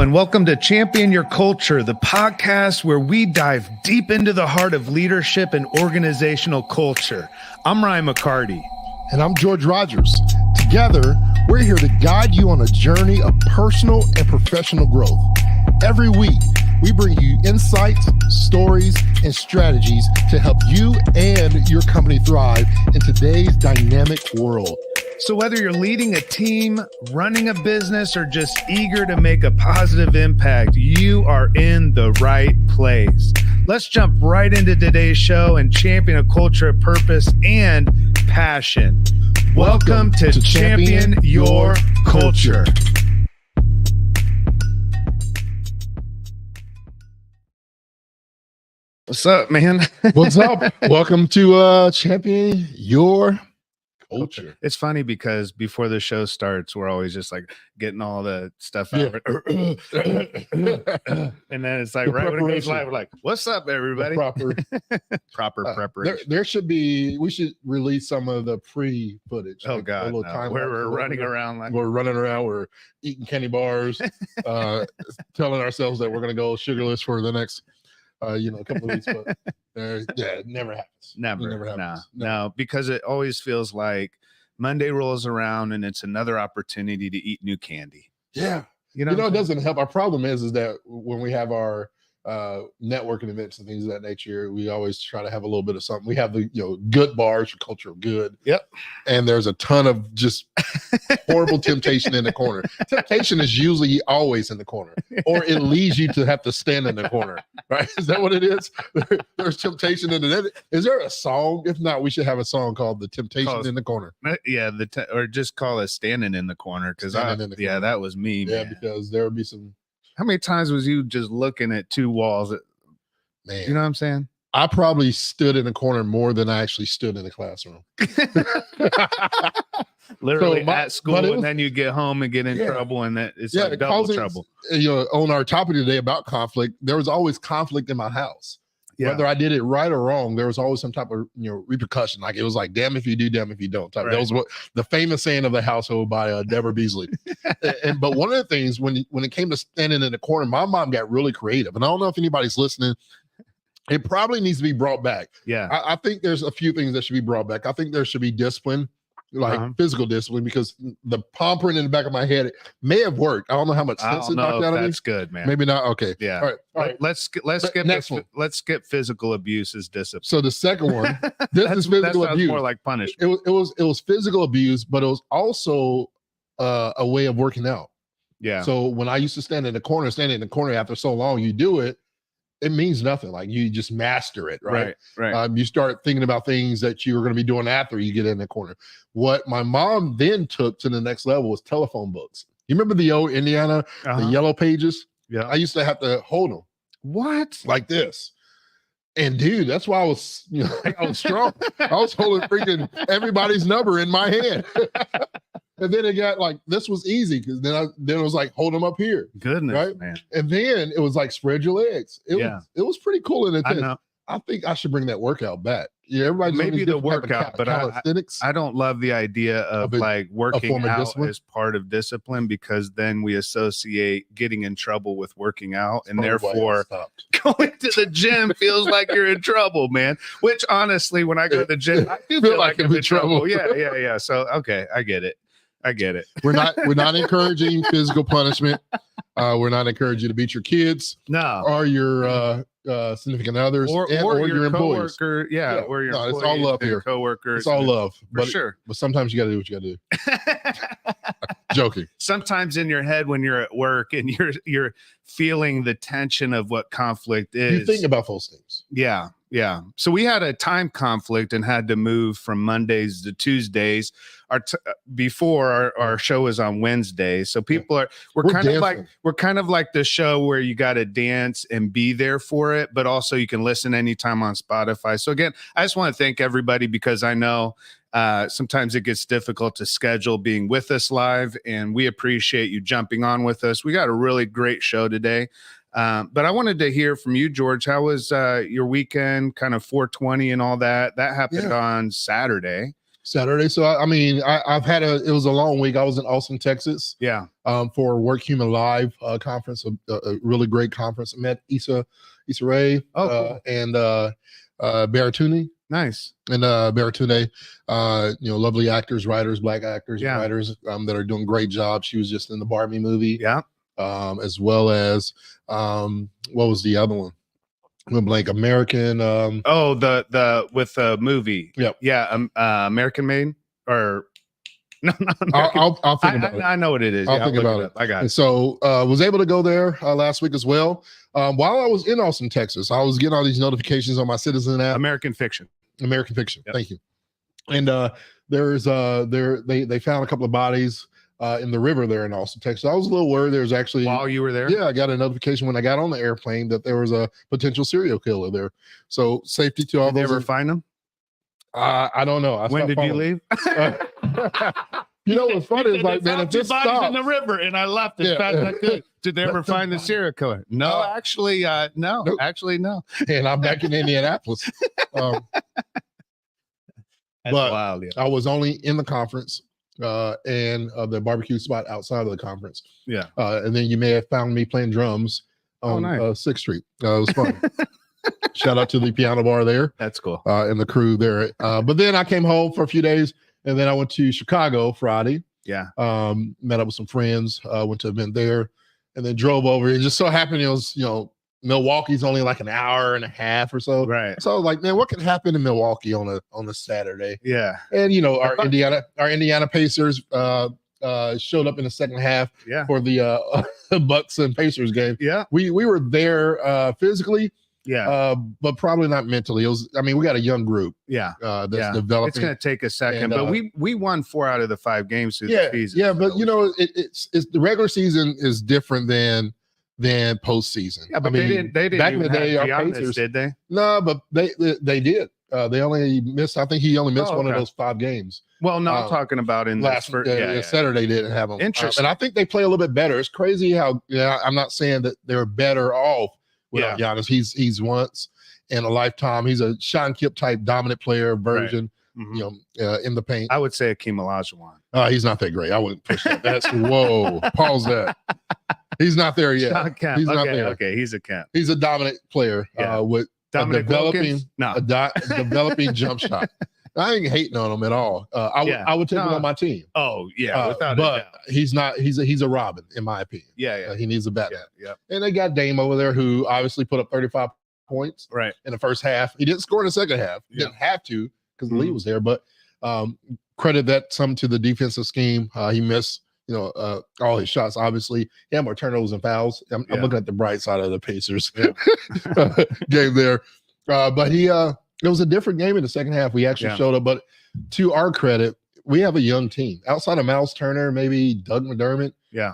and welcome to Champion Your Culture, the podcast where we dive deep into the heart of leadership and organizational culture. I'm Ryan McCarty. And I'm George Rogers. Together, we're here to guide you on a journey of personal and professional growth. Every week, we bring you insights, stories, and strategies to help you and your company thrive in today's dynamic world. So whether you're leading a team, running a business, or just eager to make a positive impact, you are in the right place. Let's jump right into today's show and champion a culture of purpose and passion. Welcome to Champion Your Culture. What's up, man? What's up? Welcome to Champion Your Culture. It's funny because before the show starts, we're always just like getting all the stuff out. And then it's like right when it goes live, we're like, what's up, everybody? Proper preparation. We should release some of the pre-footage. Oh, like God, no. Where we're running around. We're eating candy bars, telling ourselves that we're going to go sugarless for the next a couple of weeks, but it never happens. Never happens. No, because it always feels like Monday rolls around and it's another opportunity to eat new candy. Yeah. It doesn't help. Our problem is that when we have our networking events and things of that nature, we always try to have a little bit of something. We have the good bars for culture of good. Yep. And there's a ton of just horrible temptation in the corner. Temptation is usually always in the corner, or it leads you to have to stand in the corner. Right? Is that what it is? There's temptation in it. Is there a song? If not, we should have a song called "The Temptation in the Corner." Yeah, or just call it "Standing in the Corner" because that was me. Yeah, man. because there would be some. How many times was you just looking at two walls? Man, you know what I'm saying? I probably stood in the corner more than I actually stood in the classroom. Literally at school, and then you get home and get in trouble, and it's like double trouble. On our topic today about conflict, there was always conflict in my house. Yeah. Whether I did it right or wrong, there was always some type of repercussion. Like it was like, damn if you do, damn if you don't. Right. That was what the famous saying of the household by Deborah Beasley. But one of the things when it came to standing in the corner, my mom got really creative. And I don't know if anybody's listening. It probably needs to be brought back. Yeah, I think there's a few things that should be brought back. I think there should be discipline. Like physical discipline, because the palm print in the back of my head may have worked. I don't know how much sense it knocked out of me. That's good, man. Maybe not. Okay. Yeah. All right. Let's skip physical abuse as discipline. So the second one, this is physical abuse. More like punishment. It was physical abuse, but it was also a way of working out. Yeah. So when I used to stand in the corner after so long, you do it. It means nothing. Like you just master it, right? Right. You start thinking about things that you were going to be doing after you get in the corner. What my mom then took to the next level was telephone books. You remember the old Indiana, the yellow pages? Yeah. I used to have to hold them. What? Like this. And dude, that's why I was, I was strong. I was holding freaking everybody's number in my hand. And then it got like, this was easy because then it was like, hold them up here. Goodness, right? Man. And then it was like, spread your legs. It was pretty cool and intense. I think I should bring that workout back. Yeah, everybody maybe the workout, but I don't love the idea of like working out as part of discipline, because then we associate getting in trouble with working out, and therefore going to the gym feels like you're in trouble, man. Which honestly, when I go to the gym, I do feel like I'm in trouble. Yeah. So okay, I get it. We're not encouraging physical punishment. We're not encouraging you to beat your kids, or your significant others, or your employees. Or your it's all love here. Coworkers. It's all love, for sure. But sometimes you got to do what you got to do. Joking. Sometimes in your head when you're at work and you're feeling the tension of what conflict is, you think about those things. Yeah. So we had a time conflict and had to move from Mondays to Tuesdays. Before our show was on Wednesdays. So we're kind of like the show where you got to dance and be there for it, but also you can listen anytime on Spotify. So again, I just want to thank everybody, because I know sometimes it gets difficult to schedule being with us live, and we appreciate you jumping on with us. We got a really great show today. But I wanted to hear from you, George. How was your weekend, kind of 420 and all that? That happened on Saturday. Saturday. So I mean, I've had it was a long week. I was in Austin, Texas. Yeah. For Work Human Live conference, a really great conference. I met Issa Rae cool. and Baratuni. Nice. And Baratune, lovely actors, writers, black actors, writers that are doing great jobs. She was just in the Barbie movie. Yeah. As well as what was the other one? Like American. The with the movie. Yep. Yeah. American Made or no. I'll think about it. I know what it is. I'll think about it. I got it. And so was able to go there last week as well. While I was in Austin, Texas, I was getting all these notifications on my Citizen app. American Fiction. Yep. Thank you. And they found a couple of bodies in the river there in Austin, Texas. I was a little worried. There's actually while you were there. Yeah, I got a notification when I got on the airplane that there was a potential serial killer there. So safety to all those. Did you ever find them? I don't know. When did you leave? You know what's funny is like, man, if this stops in the river and I left as fast as I could. Did they ever find the serial killer? No, actually, no. Nope. Actually, no. And I'm back in Indianapolis. That's wild. Yeah. I was only in the conference and the barbecue spot outside of the conference. Yeah. And then you may have found me playing drums on 6th Street. It was fun. Shout out to the piano bar there. That's cool. And the crew there. But then I came home for a few days. And then I went to Chicago Friday. Yeah. Met up with some friends, went to an event there, and then drove over. It just so happened it was, Milwaukee's only like an hour and a half or so. Right. So I was like, man, what can happen in Milwaukee on a Saturday? Yeah. And our Indiana Pacers showed up in the second half for the Bucks and Pacers game. Yeah. We were there physically. Yeah. But probably not mentally. We got a young group. Yeah. That's developing. It's going to take a second, but we won 4 out of the 5 games through the season. Yeah, but it's the regular season is different than postseason. Yeah, but they didn't back in the day. Our Pacers, did they? No, but they did. They only missed. I think he only missed one of those 5 games. Well, no, I'm talking about in last Saturday didn't have them. Interesting. And I think they play a little bit better. It's crazy how I'm not saying that they're better off. Without Giannis, he's once in a lifetime. He's a Sean Kipp type dominant player version, in the paint. I would say Akeem Olajuwon. He's not that great. I wouldn't push that. That's whoa. Pause that. He's not there yet. He's not there. Okay, he's a Kemp. He's a dominant player with developing jump shot. I ain't hating on him at all. I would take him on my team. Oh yeah, without a but doubt. He's not. He's a Robin in my opinion. Yeah. He needs a Batman. Yeah. And they got Dame over there who obviously put up 35 points in the first half. He didn't score in the second half. He didn't have to because the lead was there. But credit that some to the defensive scheme. He missed all his shots. Obviously, he had more turnovers and fouls. I'm looking at the bright side of the Pacers game there. But it was a different game in the second half. We actually showed up, but to our credit, we have a young team. Outside of Miles Turner, maybe Doug McDermott. Yeah.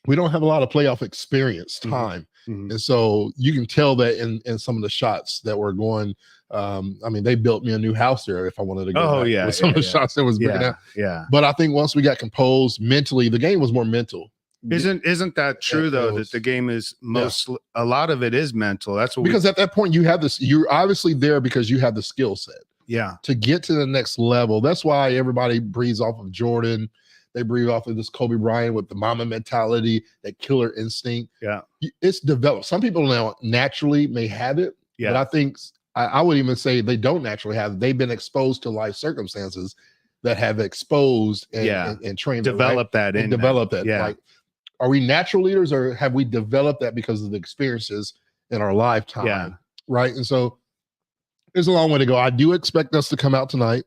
We don't have a lot of playoff experience time. Mm-hmm. And so you can tell that in some of the shots that were going. They built me a new house there if I wanted to go. With some of the shots that was bringing out. Yeah. But I think once we got composed mentally, the game was more mental. Isn't that true though? That the game is a lot of it is mental. That's what because at that point you have this. You're obviously there because you have the skill set. Yeah. To get to the next level. That's why everybody breathes off of Jordan. They breathe off of this Kobe Bryant with the mama mentality, that killer instinct. Yeah. It's developed. Some people now naturally may have it. Yeah. But I think I would even say they don't naturally have it. They've been exposed to life circumstances that have exposed and trained develop that. Yeah. Like, are we natural leaders or have we developed that because of the experiences in our lifetime? Yeah. Right. And so there's a long way to go. I do expect us to come out tonight.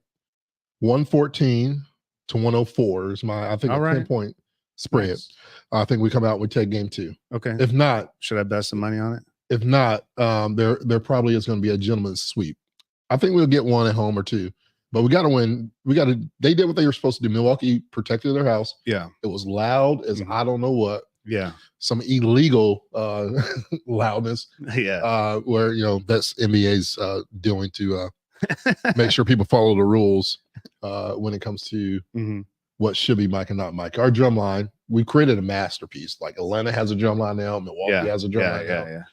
114 to 104 is I think a 10-point spread. Nice. I think we come out and we take game 2. Okay. If not, should I bet some money on it? If not, there probably is going to be a gentleman's sweep. I think we'll get 1 at home or 2. But we got to win. They did what they were supposed to do. Milwaukee protected their house. Yeah. It was loud as I don't know what. Yeah. Some illegal loudness. Yeah. Where, that's NBA's doing to make sure people follow the rules when it comes to what should be mic and not mic. Our drum line, we created a masterpiece. Like Atlanta has a drum line now. Milwaukee has a drum line now.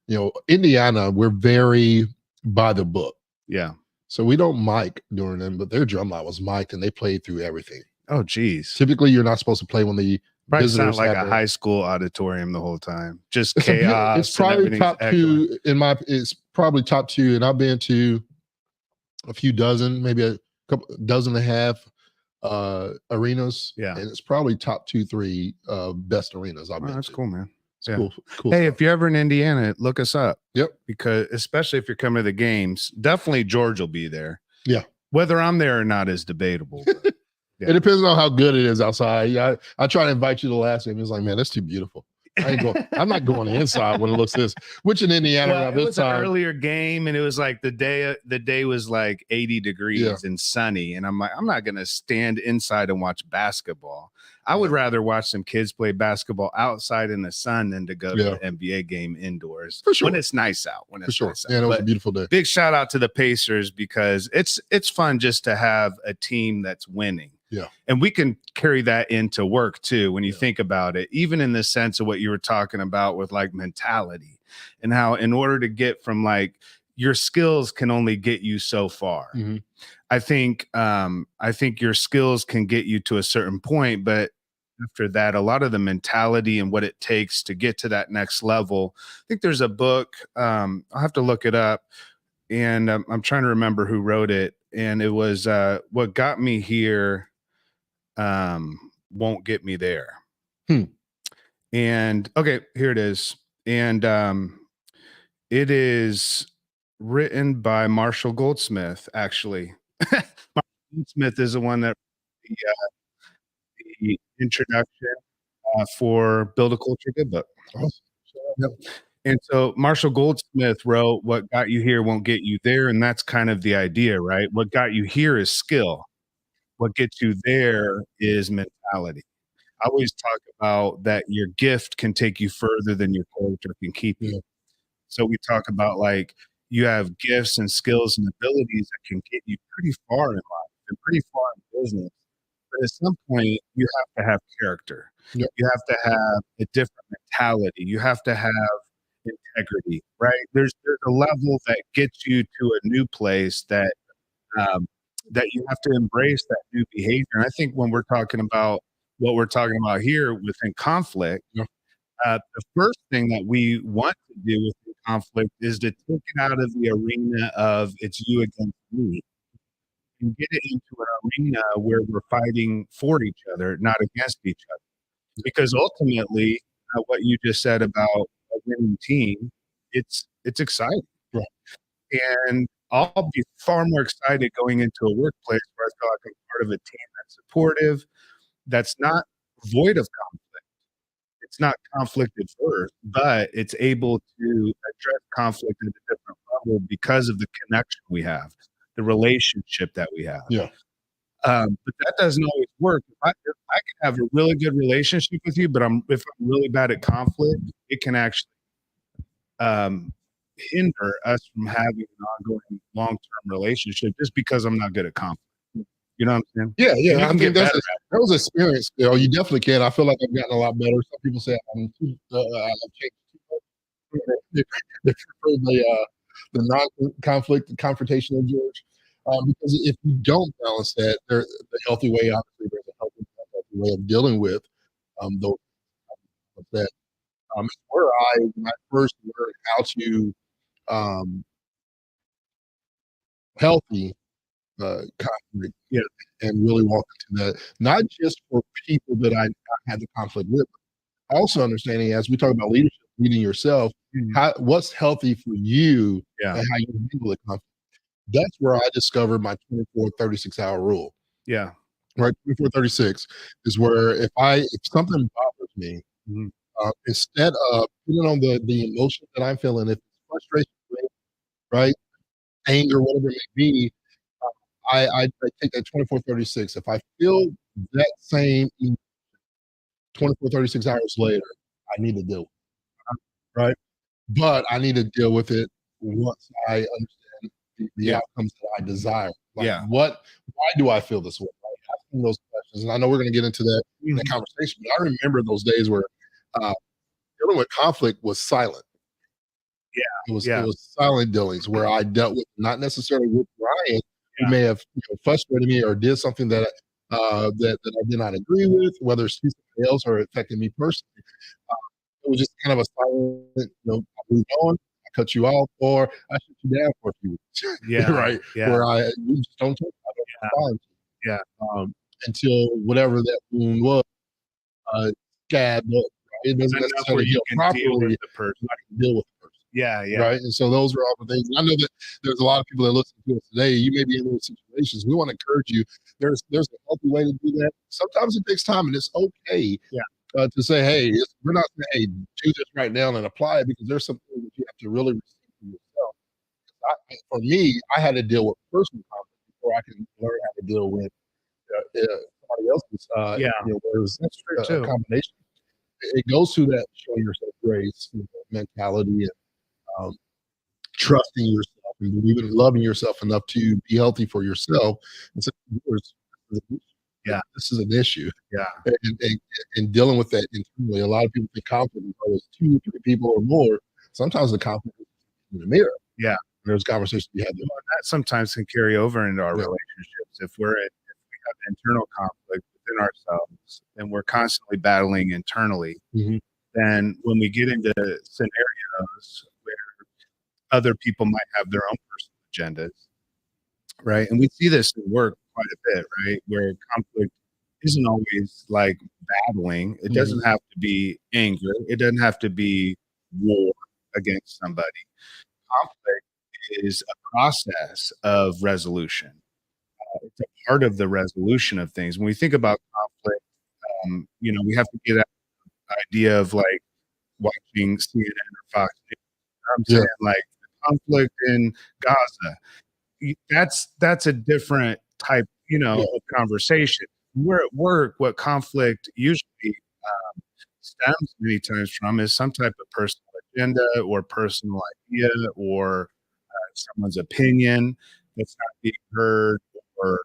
Yeah. Indiana, we're very by the book. Yeah. So we don't mic during them, but their drum line was mic'd and they played through everything. Oh, geez. Typically, you're not supposed to play when the probably sound like a high school auditorium the whole time. Just chaos. It's probably top two in my. It's probably top two, and I've been to a few dozen, maybe a couple dozen and a half arenas. Yeah, and it's probably top 2, 3 best arenas I've been. That's to. cool, man. It's cool. Hey, stuff. If you're ever in Indiana, look us up. Yep. Because especially if you're coming to the games, definitely George will be there. Yeah. Whether I'm there or not is debatable. But, yeah. It depends on how good it is outside. Yeah, I try to invite you to the last game. It's like, man, that's too beautiful. I'm not going inside when it looks this. Which in Indiana, well, it was an earlier game, and it was like the day was like 80 degrees and sunny, and I'm like, I'm not gonna stand inside and watch basketball. I would rather watch some kids play basketball outside in the sun than to go to an NBA game indoors. For sure. When it's nice out. When it's nice out. Yeah, it was a beautiful day. Big shout out to the Pacers because it's fun just to have a team that's winning. Yeah. And we can carry that into work too when you think about it, even in the sense of what you were talking about with like mentality and how in order to get from like your skills can only get you so far. Mm-hmm. I think your skills can get you to a certain point, but after that, a lot of the mentality and what it takes to get to that next level. I think there's a book, I'll have to look it up, and I'm trying to remember who wrote it. And it was What Got Me Here Won't Get Me There. And okay, here it is. And it is written by Marshall Goldsmith, actually. Marshall Goldsmith is the one that the introduction for Build a Culture Good Book. Yep. And so Marshall Goldsmith wrote, What Got You Here Won't Get You There. And that's kind of the idea, right? What got you here is skill. What gets you there is mentality. I always talk about that your gift can take you further than your character can keep you. So we talk about like you have gifts and skills and abilities that can get you pretty far in life and pretty far in business. But at some point, you have to have character. Yep. You have to have a different mentality. You have to have integrity, right? There's a level that gets you to a new place that you have to embrace that new behavior. And I think when we're talking about what we're talking about here within conflict, the first thing that we want to do within conflict is to take it out of the arena of it's you against me and get it into an arena where we're fighting for each other, not against each other. Because ultimately, what you just said about a winning team, it's exciting. Right. And I'll be far more excited going into a workplace where I feel like I'm part of a team that's supportive, that's not void of conflict. It's not conflict at first, but it's able to address conflict at a different level because of the connection we have, the relationship that we have. Yeah. But that doesn't always work. If I can have a really good relationship with you, but if I'm really bad at conflict, it can actually hinder us from having an ongoing long-term relationship just because I'm not good at conflict. You know what I'm saying? Yeah. I think that was experience. You know, you definitely can. I feel like I've gotten a lot better. Some people say I've changed too much. They prefer the non-conflict, confrontational George. Because if you don't balance that, the healthy way, obviously, there's a healthy way of dealing with those that. Where when I first learned how to healthy conflict, and really walk into that, not just for people that I had the conflict with, but also understanding as we talk about leadership, leading yourself, what's healthy for you and how you handle the conflict. That's where I discovered my 24-36-hour rule. Yeah. Right. 24-36 is where if something bothers me, instead of putting on the emotion that I'm feeling, if it's frustration, right, anger, whatever it may be, I take that 24-36. If I feel that same 24-36 hours later, I need to deal with it, right? But I need to deal with it once I understand the outcomes that I desire. Like, why do I feel this way? Like, asking those questions. And I know we're going to get into that in the conversation, but I remember those days where dealing with conflict was silent. It was silent dealings where I dealt with, not necessarily with Ryan, who may have frustrated me or did something that that I did not agree with, whether it's somebody else or affecting me personally. It was just kind of a silent, I moved on, I cut you off, or I shut you down for a few weeks. Yeah. Right. Yeah. Where you just don't talk. I don't respond to. Yeah. Until whatever that wound was, scabbed up. Right? It doesn't necessarily heal properly. Deal with the person. Deal with the person. Yeah. Yeah. Right. And so those are all the things. I know that there's a lot of people that listen to us today. You may be in those situations. We want to encourage you. There's a healthy way to do that. Sometimes it takes time, and it's okay. To say, hey, we're not saying, hey, do this right now and apply it, because there's some things that you have to really receive for yourself. For me, I had to deal with personal conflict before I can learn how to deal with somebody else's. That's true too. A combination. It goes through that showing yourself grace, mentality, and trusting yourself and believing and loving yourself enough to be healthy for yourself. And so, this is an issue. Yeah. And dealing with that internally. A lot of people think conflict is always 2 or 3 people or more. Sometimes the conflict is in the mirror. Yeah. There's conversations we have. That sometimes can carry over into our relationships. If we have internal conflict within ourselves and we're constantly battling internally, then when we get into scenarios where other people might have their own personal agendas, right? And we see this in work quite a bit, right? Where conflict isn't always like battling. It doesn't have to be anger. It doesn't have to be war against somebody. Conflict is a process of resolution. It's a part of the resolution of things. When we think about conflict, we have to get at the idea of like watching CNN or Fox News. I'm saying like the conflict in Gaza. That's a different type, of conversation. We're at work. What conflict usually stems many times from is some type of personal agenda or personal idea or someone's opinion that's not being heard, or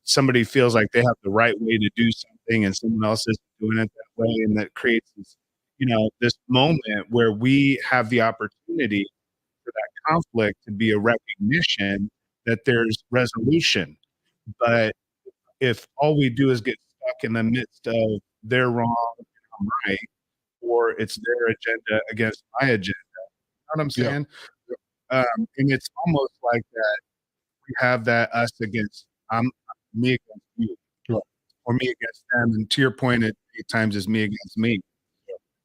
somebody feels like they have the right way to do something and someone else isn't doing it that way, and that creates this, this moment where we have the opportunity for that conflict to be a recognition that there's resolution. But if all we do is get stuck in the midst of they're wrong, I'm right, or it's their agenda against my agenda, you know what I'm saying? And it's almost like that we have that us against me against you, or me against them. And to your point, at times is me against me,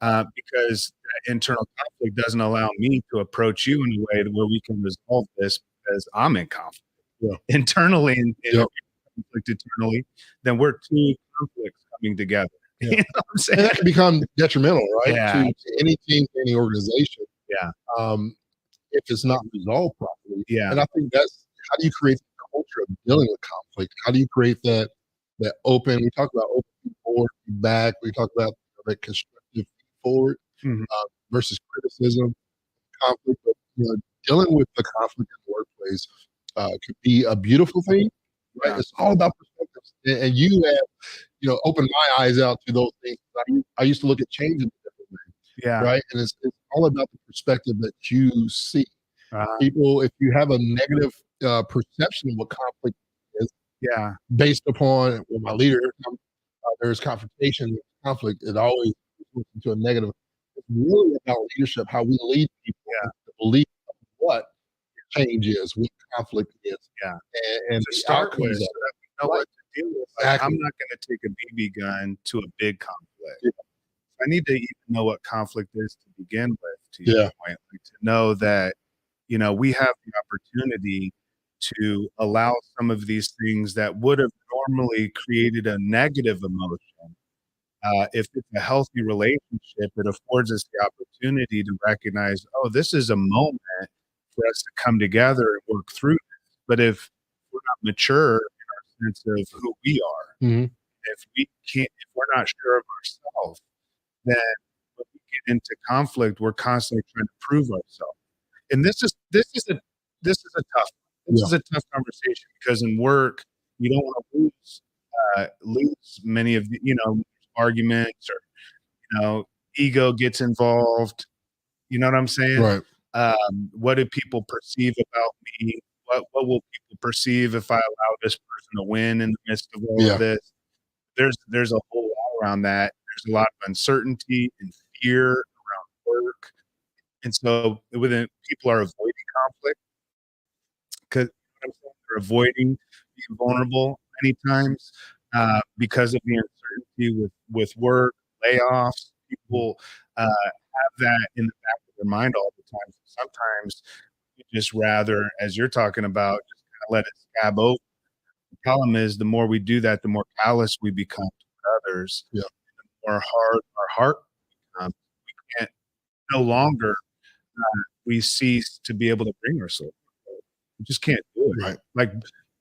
because that internal conflict doesn't allow me to approach you in a way where we can resolve this, because I'm in conflict internally and conflict internally. Then we're 2 conflicts coming together. You know what I'm saying? And that can become detrimental, right? Yeah. To any team, to any organization. Yeah. If it's not resolved properly. Yeah. And I think that's how do you create a culture of dealing with conflict? How do you create that open? We talk about open forward, feedback. We talk about that constructive forward versus criticism, conflict. But dealing with the conflict in the workplace could be a beautiful thing. Right? It's all about perspectives, and you have opened my eyes out to those things. I used to look at change in a different way. Yeah. Right. And it's all about the perspective that you see. People, if you have a negative perception of what conflict is, based upon my leader, there's confrontation, conflict, it always goes into a negative. It's really about leadership, how we lead people to believe what change is, what conflict is. And to start with, so that we know what to deal with. Like, I'm not going to take a BB gun to a big conflict. I need to even know what conflict is to begin with, to your point, like, to know that, we have the opportunity to allow some of these things that would have normally created a negative emotion. If it's a healthy relationship, it affords us the opportunity to recognize, oh, this is a moment for us to come together and work through this. But if we're not mature in our sense of who we are, if we're not sure of ourselves, then when we get into conflict, we're constantly trying to prove ourselves. And this is a tough conversation, because in work you don't want to lose many of the arguments, or ego gets involved. You know what I'm saying? Right. What do people perceive about me? What will people perceive if I allow this person to win in the midst of all of this? There's a whole lot around that. There's a lot of uncertainty and fear around work, and so within people are avoiding conflict because they're avoiding being vulnerable many times because of the uncertainty with work, layoffs. People have that in the back of their mind all the time. Sometimes you just rather, as you're talking about, just kind of let it scab over. The problem is, the more we do that, the more callous we become to others. Yeah. The more hard our heart becomes. We can't no longer we cease to be able to bring our soul. We just can't do it. Right. Like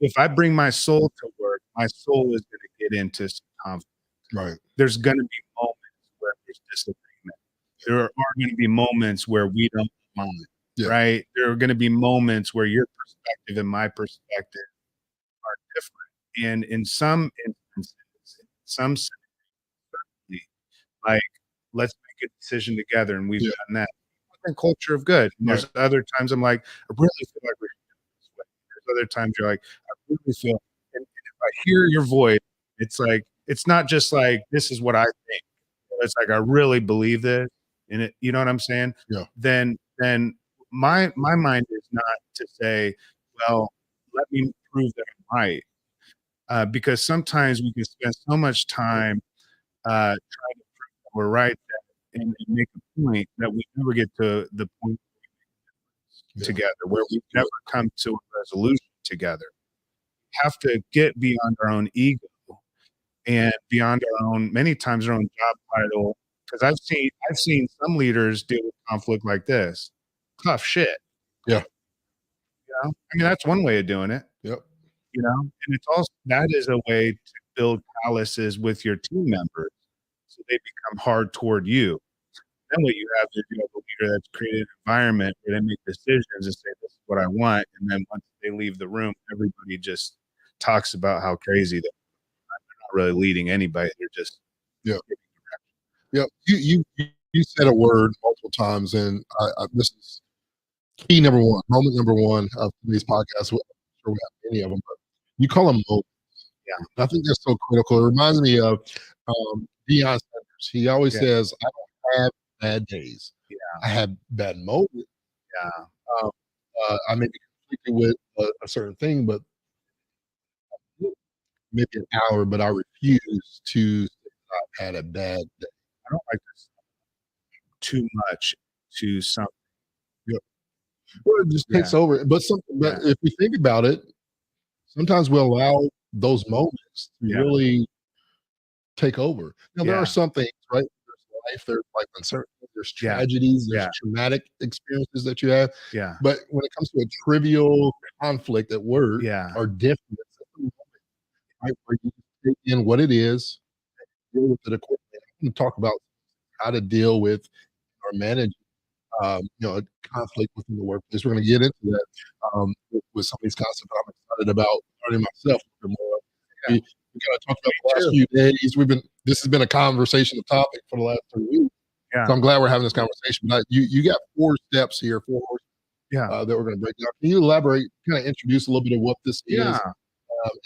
if I bring my soul to work, my soul is going to get into some conflict. Right. There's going to be moments where there's disagreement. There are going to be moments where we don't mind. Yeah. Right. There are going to be moments where your perspective and my perspective are different. And in some instances, certainly, like let's make a decision together, and we've done that. Culture of good. And there's other times I'm like, I really feel like we're this way. There's other times you're like, I really feel, and if I hear your voice, it's like, it's not just like, this is what I think. It's like, I really believe this. And it, you know what I'm saying? Yeah. Then my mind is not to say, well, let me prove that I'm right. Because sometimes we can spend so much time trying to prove that we're right and make a point that we never get to the point together, where we never come to a resolution together. We have to get beyond our own ego and beyond our own, many times our own job title. Because I've seen some leaders deal with conflict like this. Tough shit. Yeah. You know? I mean, that's one way of doing it. Yep. You know, and it's also that is a way to build calluses with your team members so they become hard toward you. Then what you have is you have a leader that's created an environment where they make decisions and say, this is what I want. And then once they leave the room, everybody just talks about how crazy they are. They're not really leading anybody. They're just yeah. You said a word multiple times, and this is key number one, moment number one of today's podcast. I'm sure we have many of them, but you call them moments. Yeah. I think that's so critical. It reminds me of Deion Sanders. He always says, I don't have bad days. Yeah. I have bad moments. Yeah. I may be conflicted with a certain thing, but maybe an hour, but I refuse to say I've had a bad day. I don't like this too much to something. Yeah. Well, it just takes over. But if we think about it, sometimes we allow those moments to really take over. Now there are some things, right? There's life, there's like uncertainty, there's tragedies, there's traumatic experiences that you have. Yeah. But when it comes to a trivial conflict at work or different, right, where you take in what it is, deal with it accordingly. I'm going to talk about how to deal with or manage a conflict within the workplace. We're going to get into that with some of these concepts I'm excited about learning myself a bit more. We kind of talked about the last few days. This has been a conversational topic for the last 3 weeks. So I'm glad we're having this conversation. But you got 4 steps here, 4 that we're going to break down. Can you elaborate, kind of introduce a little bit of what this is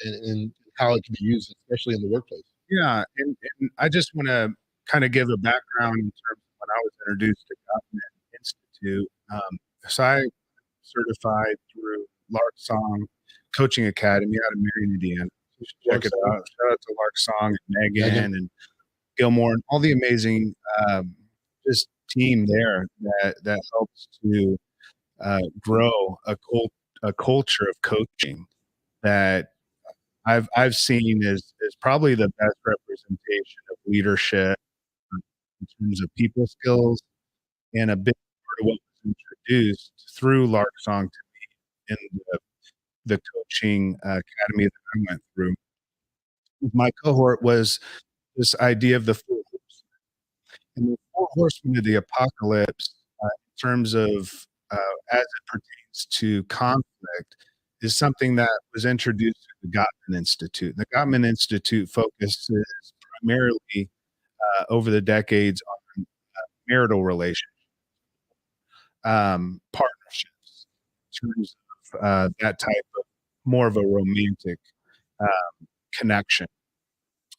and how it can be used, especially in the workplace? Yeah, and I just want to kind of give a background in terms of when I was introduced to Government Institute. So I certified through Lark Song Coaching Academy out of Marion, Indiana. You should check it out. Shout out to Lark Song and Megan and Gilmore and all the amazing just team there that helps to grow a culture of coaching that I've seen is probably the best representation of leadership in terms of people skills, and a big part of what was introduced through Lark Song to me in the coaching academy that I went through. My cohort was this idea of the 4 horsemen. And the 4 horsemen of the apocalypse, in terms of as it pertains to conflict, is something that was introduced to the Gottman Institute. The Gottman Institute focuses primarily over the decades on marital relationships. partnerships in terms of that type of more of a romantic connection.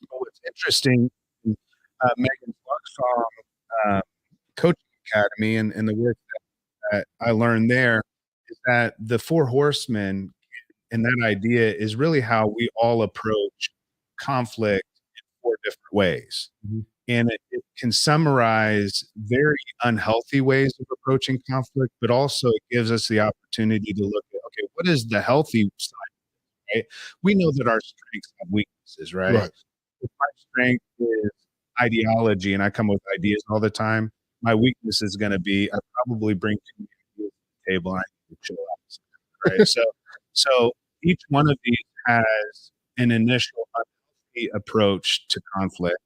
But what's interesting, Megan Clark's coaching academy and the work that I learned there is that the four horsemen and that idea is really how we all approach conflict in four different ways. And it can summarize very unhealthy ways of approaching conflict, but also it gives us the opportunity to look at, okay, what is the healthy side, right? We know that our strengths have weaknesses, right? Right. If my strength is ideology and I come with ideas all the time, my weakness is going to be I probably bring too many ideas to the table and I need to chill out, right? So each one of these has an initial unhealthy approach to conflict,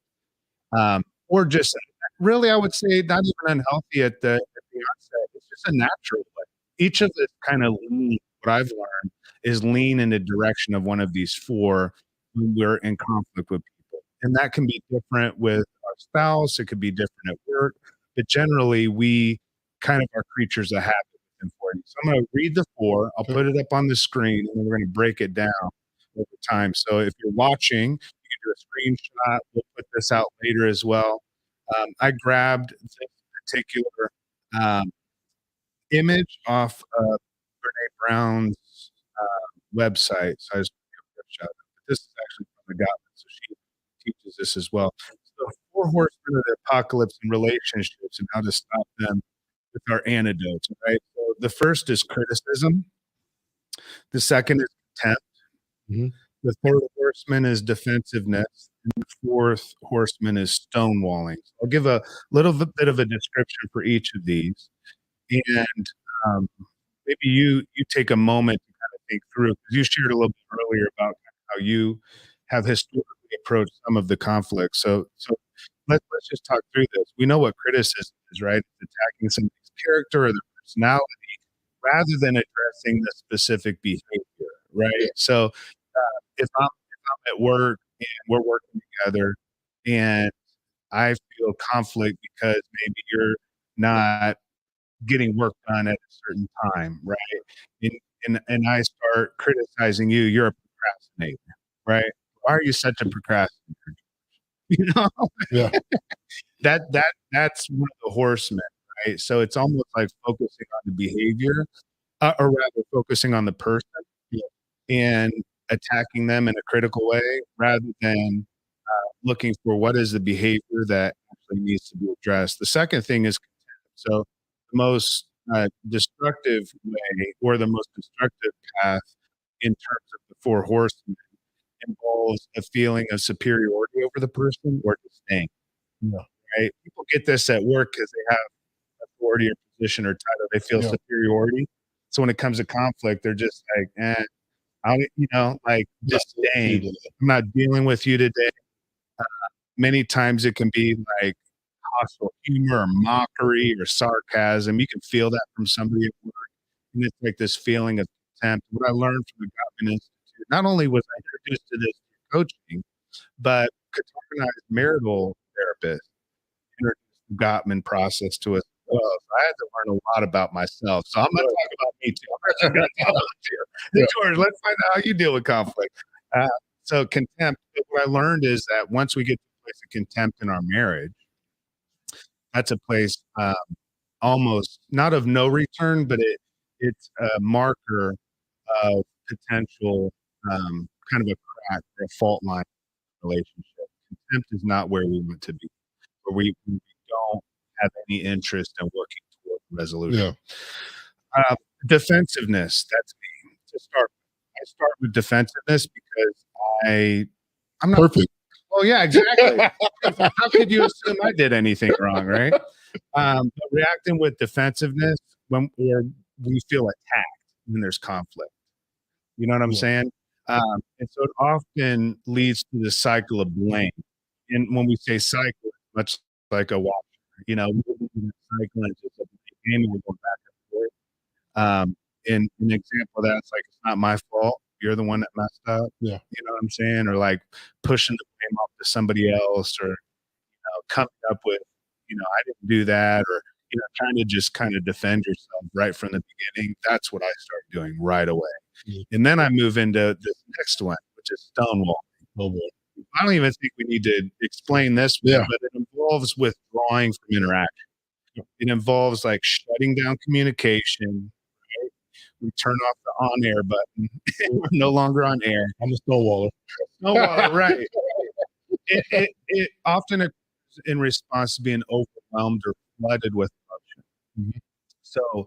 or just really, I would say not even unhealthy at the onset. It's just a natural way. Each of this kind of lean, what I've learned is lean in the direction of one of these four when we're in conflict with people. And that can be different with our spouse, it could be different at work, but generally we kind of are creatures of habit within 40. So I'm going to read the four, I'll put it up on the screen, and then we're going to break it down over time. So if you're watching, you can do a screenshot. We'll put this out later as well. I grabbed this particular image off of Brene Brown's website. So I just give a shout out. This is actually from the Gottman, so she teaches this as well. So four horsemen of the apocalypse in relationships and how to stop them with our antidotes. Right. So the first is criticism. The second is contempt. The third horseman is defensiveness. And the fourth horseman is stonewalling. So I'll give a little bit of a description for each of these. And maybe you take a moment to kind of think through, because you shared a little bit earlier about how you have historically approached some of the conflicts. So let's just talk through this. We know what criticism is, right? It's attacking somebody's character or their personality rather than addressing the specific behavior, right? So if I'm at work and we're working together and I feel conflict because maybe you're not getting work done at a certain time, right? And I start criticizing you, you're a procrastinator, right? Why are you such a procrastinator? You know, Yeah. that's one of the horsemen, right? So it's almost like focusing on the behavior, or rather focusing on the person, and attacking them in a critical way rather than looking for what is the behavior that actually needs to be addressed. The second thing is contempt. So the most destructive way or the most destructive path in terms of the four horsemen involves a feeling of superiority over the person or disdain. Yeah. Right? People get this at work because they have authority or position or title. They feel superiority. So when it comes to conflict, they're just like, like disdain. I'm not dealing with you today. Many times it can be like hostile humor or mockery or sarcasm. You can feel that from somebody at work. And it's like this feeling of contempt. What I learned from the Gottman Institute, not only was I introduced to this coaching, but Katarna's marital therapist introduced the Gottman process to us. Well, so I had to learn a lot about myself. So I'm going to talk about me too. I'm going to talk about you. George, let's find out how you deal with conflict. So contempt, what I learned is that once we get to a place of contempt in our marriage, that's a place almost not of no return, but it's a marker of potential kind of a crack or a fault line in a relationship. Contempt is not where we want to be, where we don't have any interest in working toward resolution. Yeah. Defensiveness, that's me to start. I start with defensiveness because I'm not perfect. Oh yeah, exactly. How could you assume I did anything wrong, right? But reacting with defensiveness when we feel attacked when there's conflict. You know what I'm saying? And so it often leads to the cycle of blame. And when we say cycle, it's much like a washer. Cycle into a game and we're going back and forth. And an example of that, it's like, it's not my fault. You're the one that messed up. Yeah. You know what I'm saying? Or like pushing the blame off to somebody else or, coming up with, I didn't do that. Or, trying to just kind of defend yourself right from the beginning. That's what I start doing right away. And then I move into the next one, which is stonewalling. Oh boy. I don't even think we need to explain this one, but it involves withdrawing from interaction. It involves like shutting down communication. Right? We turn off the on-air button. We're no longer on air. I'm a stonewaller. Stonewaller, right. It often occurs in response to being overwhelmed or flooded with emotion. Mhm. So when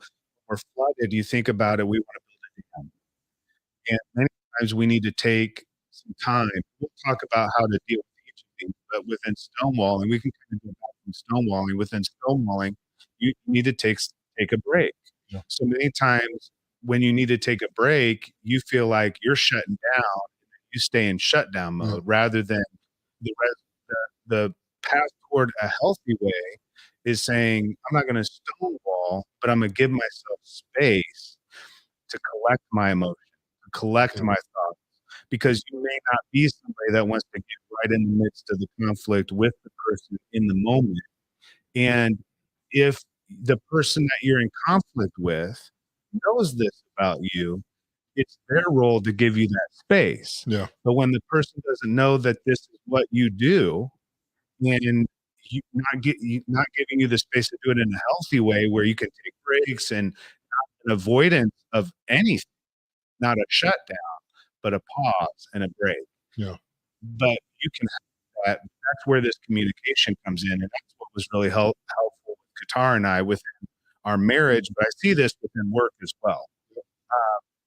we're flooded, you think about it, we want to build it again. And many times we need to take some time. We'll talk about how to deal with each of these, but within stonewalling, we can kind of go back from stonewalling. Within stonewalling, you need to take a break. Yeah. So many times when you need to take a break, you feel like you're shutting down. You stay in shutdown mode rather than the path toward a healthy way is saying, I'm not going to stonewall, but I'm going to give myself space to collect my emotions, to collect my thoughts, because you may not be somebody that wants to get right in the midst of the conflict with the person in the moment. And if the person that you're in conflict with knows this about you, it's their role to give you that space. Yeah. But when the person doesn't know that this is what you do, and not giving you the space to do it in a healthy way where you can take breaks and not an avoidance of anything, not a shutdown, but a pause and a break. Yeah. But you can have that. That's where this communication comes in, and that's what was really helpful with Qatar and I within our marriage. But I see this within work as well.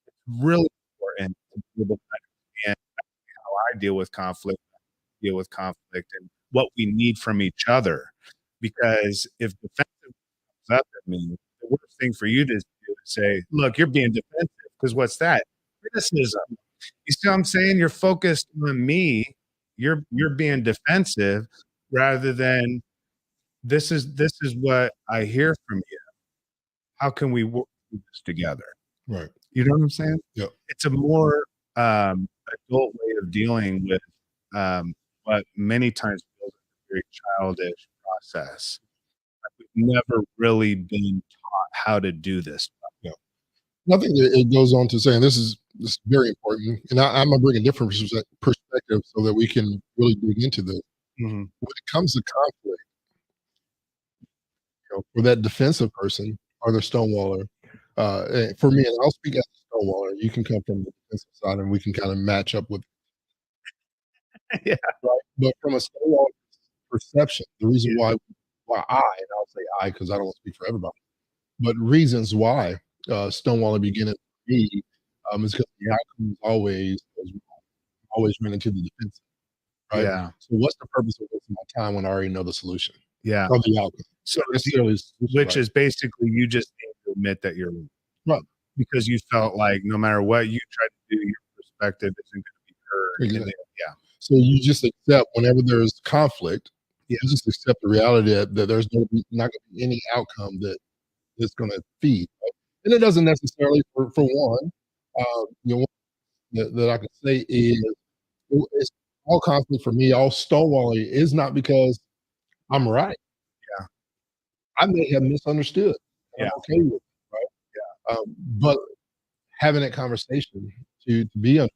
It's really important to be able to understand how I deal with conflict, and what we need from each other. Because if defensive comes up at me, the worst thing for you to do is say, "Look, you're being defensive." Because what's that? Criticism. You see what I'm saying? You're focused on me. You're being defensive rather than this is what I hear from you. How can we work through this together? Right. You know what I'm saying? Yeah. It's a more adult way of dealing with what many times feels like a very childish process. Like we've never really been taught how to do this. Yeah. I think it goes on to saying this is very important, and I'm gonna bring a different perspective so that we can really dig into this. Mm-hmm. When it comes to conflict, for that defensive person or the stonewaller, for me, and I'll speak as a stonewaller. You can come from the defensive side, and we can kind of match up with. Yeah. Right. But from a stonewaller perception, the reason why I, and I'll say I because I don't want to speak for everybody, but reasons why stonewalling beginning for me is because the outcome is always run into the defensive. Right. Yeah. So what's the purpose of wasting my time when I already know the solution? Yeah. Or the outcome. So which is basically you just need to admit that you're right. Because you felt like no matter what you try to do, your perspective isn't going to be heard. Exactly. Yeah. So you just accept whenever there's conflict, you just accept the reality that there's not going to be any outcome that is going to feed. Right? And it doesn't necessarily, for one, that I can say is it's all conflict for me, all stonewalling is not because I'm right. Yeah. I may have misunderstood. Yeah. I'm okay with it, right? Yeah. But having that conversation to be understood,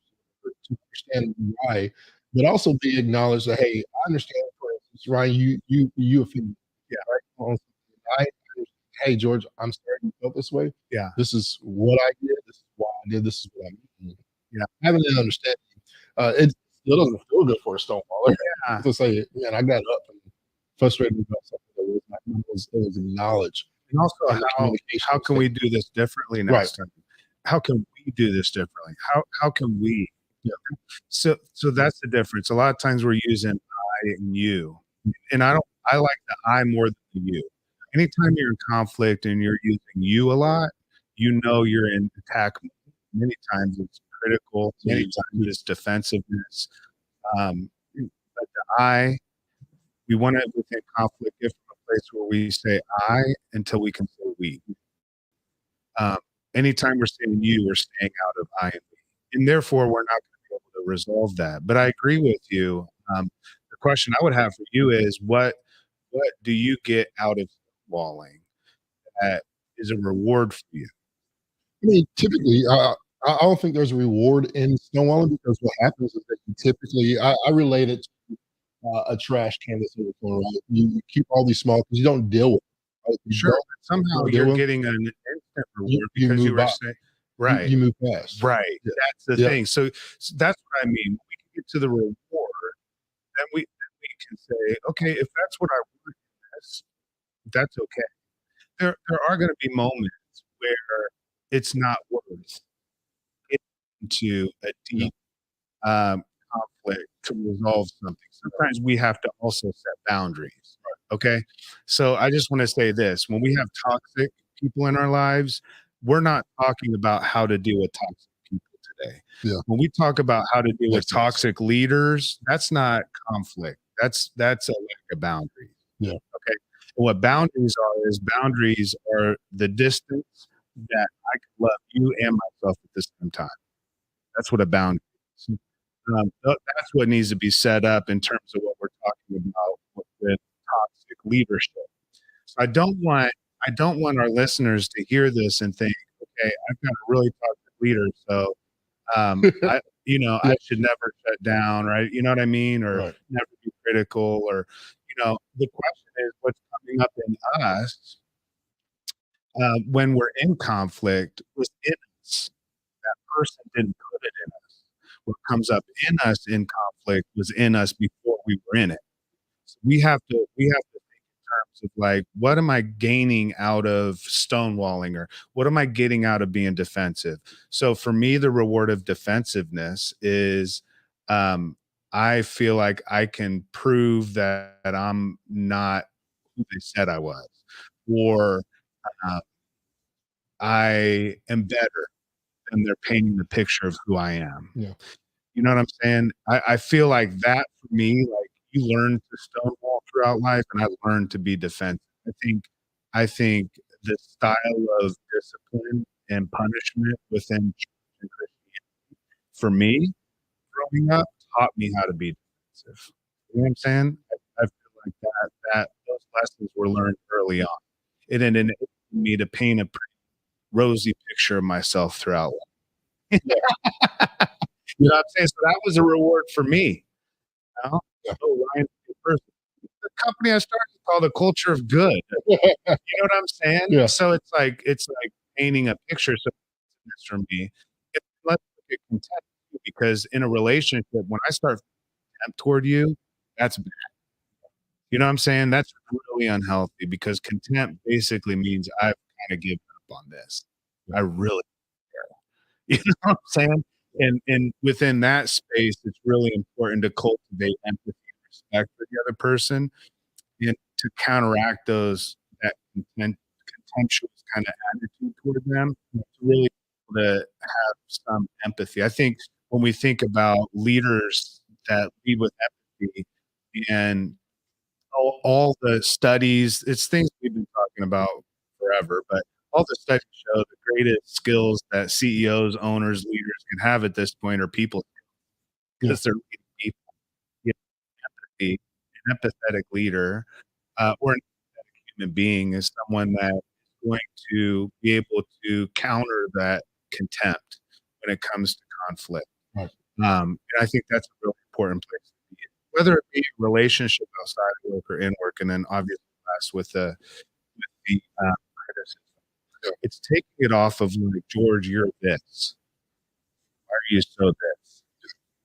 to understand why, but also be acknowledged that, hey, I understand, for instance, Ryan, you offended. Yeah. Right? Hey, George, I'm sorry you felt this way. Yeah. This is what I did. This is why I did. This is what I mean. Yeah. Having that understanding, it still doesn't feel good for a stonewaller. Yeah. To say, man, I got up and frustrated about something that was acknowledged. And also, how can we do this differently next time? How can we do this differently? How can we? Yeah. So that's the difference. A lot of times we're using I and you, and I like the I more than the you. Anytime you're in conflict and you're using you a lot, you know you're in attack mode. Many times it's critical. Many times it's defensiveness. But the we want to within conflict get from a place where we say I until we can say we. Anytime we're saying you, we're staying out of I and we, and therefore we're not going to be able to resolve that. But I agree with you. The question I would have for you is what do you get out of walling? that is a reward for you? I mean, typically, I don't think there's a reward in stonewalling because what happens is that you typically, I relate it to a trash can that's overflowing, right? You keep all these small because you don't deal with it. Right? Sure, somehow you're getting an instant reward because you were saying, right, you move fast. Right. Yeah. That's the thing. So that's what I mean. We can get to the reward, then we can say, okay, if that's what I want, that's okay. There are going to be moments where it's not worth getting into a deep conflict to resolve something. Sometimes we have to also set boundaries. Okay. So I just want to say this: when we have toxic people in our lives, we're not talking about how to deal with toxic people today. Yeah. When we talk about how to deal with toxic leaders, that's not conflict. That's a lack of boundaries. Yeah. Okay. And what boundaries are the distance that I can love you and myself at the same time. That's what a boundary is. That's what needs to be set up in terms of what we're talking about with toxic leadership. So I don't want our listeners to hear this and think, okay, I've got a really toxic leader, so I should never shut down, right? You know what I mean? Or never be critical, or the question is what's coming up in us when we're in conflict within us. That person didn't put it in us. What comes up in us in conflict was in us before we were in it. So we have to think in terms of like, what am I gaining out of stonewalling, or what am I getting out of being defensive? So for me, the reward of defensiveness is I feel like I can prove that I'm not who they said I was, or uh, I am better than they're painting the picture of who I am. Yeah. You know what I'm saying? I feel like that for me, like you learn to stonewall throughout life, and I learned to be defensive. I think the style of discipline and punishment within church and Christianity, for me, growing up, taught me how to be defensive. You know what I'm saying? I feel like that those lessons were learned early on. It enabled me to paint a pretty rosy picture of myself throughout life. You know what I'm saying? So that was a reward for me. You know? Yeah. Oh, Ryan, person. The company I started is called the Culture of Good. You know what I'm saying? Yeah. So it's like painting a picture. So that's for me. Let's look at contempt too, because in a relationship, when I start contempt toward you, that's bad. You know what I'm saying? That's really unhealthy, because contempt basically means I've kind of given up on this. I really care. You know what I'm saying? And within that space, it's really important to cultivate empathy and respect for the other person, and to counteract that contemptuous kind of attitude toward them, to really to have some empathy. I think when we think about leaders that lead with empathy, and all the studies, it's things we've been talking about forever, but all the studies show the greatest skills that CEOs, owners, leaders can have at this point are people, because they're leading people. You know, empathy, an empathetic leader, or an empathetic human being, is someone that is going to be able to counter that contempt when it comes to conflict. Right. And I think that's a really important place to be in, whether it be a relationship outside of work or in work, and then obviously last with the criticism. Yeah. It's taking it off of like, George, you're this. Why are you so this?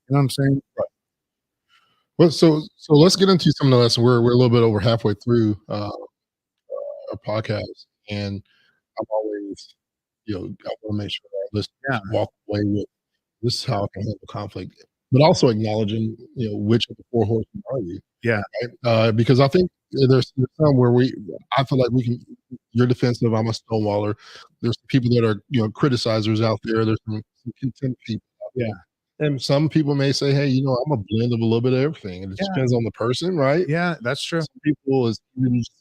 You know what I'm saying? Right. Well, so let's get into some of the lessons. We're a little bit over halfway through our podcast, and I'm always, I want to make sure our listeners walk away with this is how I can handle conflict, but also acknowledging, which of the four horsemen are you? Yeah. Right? Because I think there's some where I feel like we can. You're defensive. I'm a stonewaller. There's people that are, criticizers out there. There's some contempt people out there. And some people may say, hey, I'm a blend of a little bit of everything. And it depends on the person, right? Yeah, that's true. Some people is just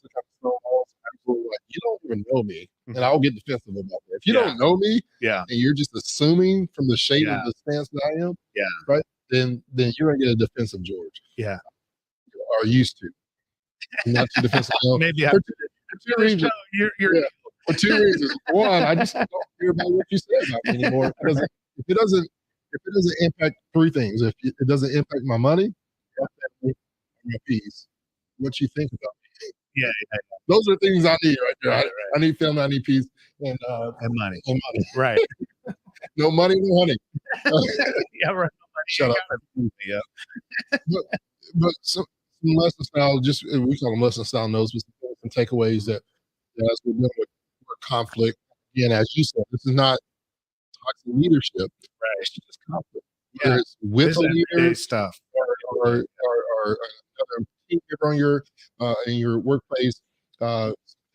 people like, you don't even know me. And I'll get defensive about that. If you don't know me, and you're just assuming from the shape of the stance that I am, right? Then you're gonna get a defensive George. Yeah. Or used to. Not too defensive. Maybe after you're two reasons. One, I just don't care about what you say about me anymore. If it doesn't impact three things, if it doesn't impact my money, my peace, what you think about me. Yeah. Those are things I need right there. I need family, I need peace, and money. And money. Right. No money, no honey. Yeah, right. Shut up. Yeah. But some lesson style, just we call them lesson style notes, but some takeaways that as we're dealing with conflict. Again, as you said, this is not toxic leadership. Right. It's just conflict. Whether it's with a leader stuff or another team member on your in your workplace,